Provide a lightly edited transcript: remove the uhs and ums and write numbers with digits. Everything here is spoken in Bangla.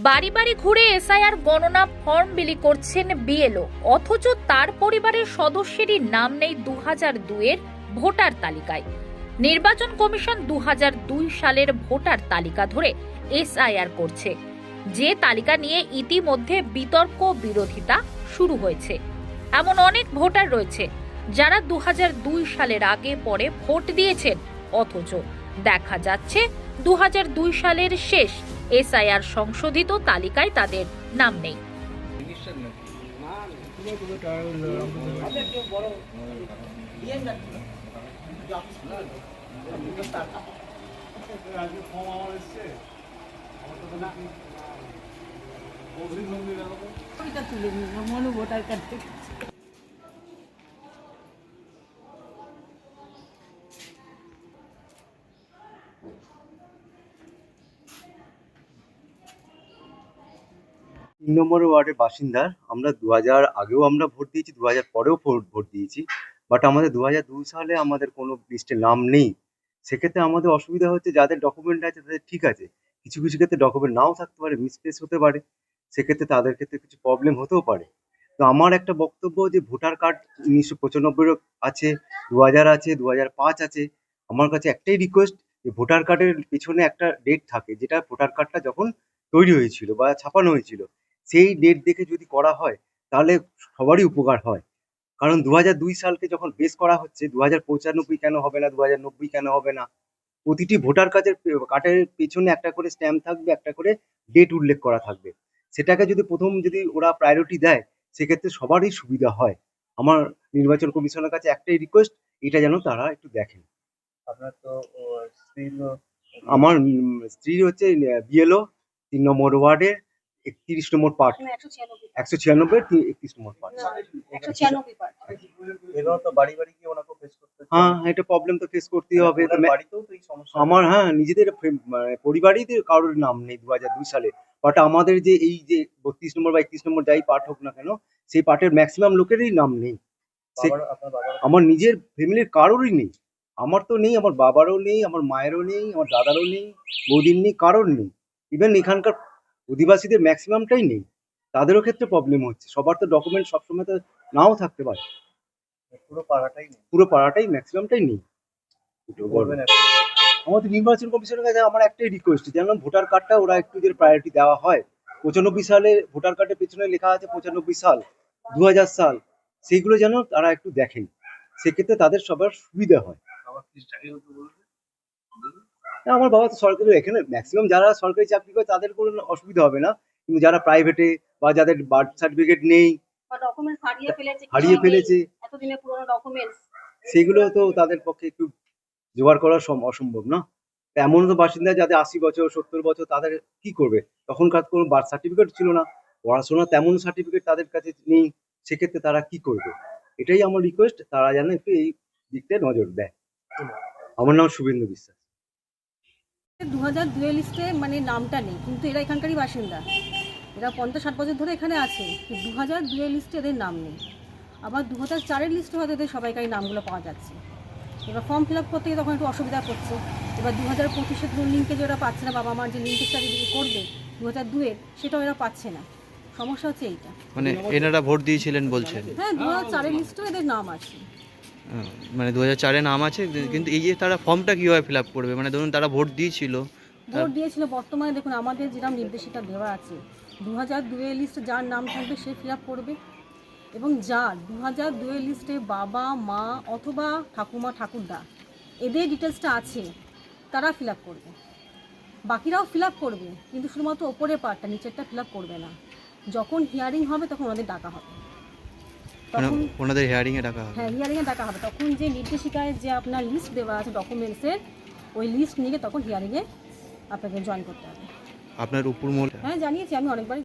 বাড়ি বাড়ি ঘুরে এসআইআর গণনা ফর্ম বিলি করছেন বিএলও, অথচ তার পরিবারের সদস্যেরই নাম নেই 2002 এর ভোটার তালিকায়। নির্বাচন কমিশন 2002 সালের ভোটার তালিকা ধরে এসআইআর করছে, যে তালিকা নিয়ে ইতিমধ্যে বিতর্ক বিরোধিতা শুরু হয়েছে। এমন অনেক ভোটার রয়েছে যারা 2002 সালের আগে পরে ভোট দিয়েছেন, অথচ দেখা যাচ্ছে 2002 সালের শেষ এসআইআর সংশোধিত তালিকায় তাদের নাম নেই। তিন নম্বর ওয়ার্ডের বাসিন্দা আমরা। 2000 আগেও আমরা ভোট দিয়েছি, 2000 পরেও ভোট দিয়েছি, বাট আমাদের 2002 সালে আমাদের কোনো লিস্টে নাম নেই। সেক্ষেত্রে আমাদের অসুবিধা হচ্ছে, যাদের ডকুমেন্ট আছে তাদের ঠিক আছে, কিছু কিছু ক্ষেত্রে ডকুমেন্ট নাও থাকতে পারে, মিসপ্লেস হতে পারে, সেক্ষেত্রে তাদের ক্ষেত্রে কিছু প্রবলেম হতেও পারে। তো আমার একটা বক্তব্য যে ভোটার কার্ড 1995 আছে, 2000 আছে, 2005 আছে। আমার কাছে একটাই রিকোয়েস্ট, যে ভোটার কার্ডের পিছনে একটা ডেট থাকে, যেটা ভোটার কার্ডটা যখন তৈরি হয়েছিল বা ছাপানো হয়েছিল, সেই ডেট দেখে যদি করা হয় তাহলে সবারই উপকার হয়। কারণ 2002 সালকে যখন বেস করা হচ্ছে, 2095 কেন হবে না, 2090 কেন হবে না? প্রতিটি ভোটার কার্ডের পেছনে একটা করে স্ট্যাম্প থাকবে, একটা করে ডেট উল্লেখ করা থাকবে। সেটাকে যদি প্রথম যদি ওরা প্রায়োরিটি দেয়, সেক্ষেত্রে সবারই সুবিধা হয়। আমার নির্বাচন কমিশনের কাছে একটাই রিকোয়েস্ট, এটা যেন তারা একটু দেখেন। আপনার তো স্ত্রীর আমার স্ত্রী হচ্ছে বিএলও 3 নম্বর ওয়ার্ডের 31 নম্বর পার্ট, 196 31 নম্বর পার্ট। এগুলো তো বাড়ি বাড়ি গিয়ে ওনাকে ফেস করতে হচ্ছে। হ্যাঁ, এটা প্রবলেম তো ফেস করতেই হবে। ওনার বাড়িতেও তো এই সমস্যা। আমার হ্যাঁ, নিজেদের মানে পরিবারেই কারোর নাম নেই 2002 সালে। বাট আমাদের যে এই যে 32 নম্বর বা 31 নম্বর যাই পার্ট হোক না কেন, সেই পার্টের ম্যাক্সিমাম লোকেরই নাম নেই। আপনার বাবার আমার নিজের ফ্যামিলির কারোরই নেই। আমার তো নেই, আমার বাবারও নেই, আমার মায়েরও নেই, আমার দাদারও নেই, বৌদির নেই, কারোর নেই। ইভেন এখানকার অধিবাসীদের ম্যাক্সিমামটাই নেই। তাদেরও ক্ষেত্রে প্রবলেম হচ্ছে। সবার তো ডকুমেন্ট সবসময় তো নাও থাকতে পারে। পুরো পাড়াটাই নেই। পুরো পাড়াটাই ম্যাক্সিমামটাই নেই। বলবেন এখন? আমাদের নির্বাচন কমিশনের কাছে আমার একটাই রিকোয়েস্ট, যেন ভোটার কার্ডটা ওরা একটু যে প্রায়োরিটি দেওয়া হয়। 95 সালে ভোটার কার্ডের পেছনে লেখা আছে 95 সাল, 2000 সাল, সেইগুলো যেন তারা একটু দেখেন। সেক্ষেত্রে তাদের সবার সুবিধা হয়। আমার বাবা তো সরকারি, এখানে ম্যাক্সিমাম যারা সরকারি চাকরি করে তাদের কোনো অসুবিধা হবে না, কিন্তু যারা প্রাইভেটে বা যাদের বার্থ সার্টিফিকেট নেই, হারিয়ে ফেলেছে, এতদিনের পুরনো ডকুমেন্টস, সেগুলো তো তাদের পক্ষে একটু জোগাড় করা অসম্ভব না। এমন তো বাসিন্দা যাদের 80 বছর 70 বছর, তাদের কি করবে? তখনকার কোনো বার্থ সার্টিফিকেট ছিল না, পড়াশোনা তেমন সার্টিফিকেট তাদের কাছে নেই, সেক্ষেত্রে তারা কি করবে? এটাই আমার রিকোয়েস্ট, তারা যেন একটু এই দিকটায় নজর দেয়। আমার নাম শুভেন্দু বিশ্বাস। 2002 লিস্টে মানে নামটা নেই, কিন্তু এরা এখানকারই বাসিন্দা। এরা 50-60 বছর ধরে এখানে আছে, 2002 লিস্টে এদের নাম নেই। আবার 2004 লিস্টে হয়তো এদের সবাইকারই নামগুলো পাওয়া যাচ্ছে। এবার ফর্ম ফিল আপ করতে গিয়ে তখন একটু অসুবিধা করছে। এবার 2025-এর লিঙ্কে যে ওরা পাচ্ছে না, বাবা মার যে লিঙ্কের সাথে করবে 2002-এর, সেটাও এরা পাচ্ছে না। সমস্যা হচ্ছে এইটা। মানে এনারা ভোট দিয়েছিলেন বলছেন? হ্যাঁ, 2004 লিস্টেও এদের নাম আছে। মানে 2004-এ নাম আছে, কিন্তু এই যে তারা ফর্মটা কীভাবে ফিল আপ করবে? মানে ধরুন তারা ভোট দিয়েছিল, বর্তমানে দেখুন আমাদের যেরকম নির্দেশিকা দেওয়া আছে, 2002 লিস্টে যার নাম থাকবে সে ফিল আপ করবে, এবং যার 2002 লিস্টে বাবা মা অথবা ঠাকুমা ঠাকুরদা এদের ডিটেলসটা আছে তারা ফিল আপ করবে। বাকিরাও ফিল আপ করবে, কিন্তু শুধুমাত্র ওপরের পার্টটা, নিচেরটা ফিল আপ করবে না। যখন হিয়ারিং হবে তখন ওনাদের ডাকা হবে। মানে তখন ওনাদের হিয়ারিংয়ে ডাকা হবে? হ্যাঁ, হিয়ারিংয়ে ডাকা হবে। তখন যে নির্দেশিকায় যে আপনার লিস্ট দেওয়া আছে ডকুমেন্টসের, ওই লিস্ট নিয়ে তখন হিয়ারিংয়ে আপনাকে জয়েন করতে হবে। আপনার উপর মহল? হ্যাঁ, জানিয়েছি আমি অনেকবার।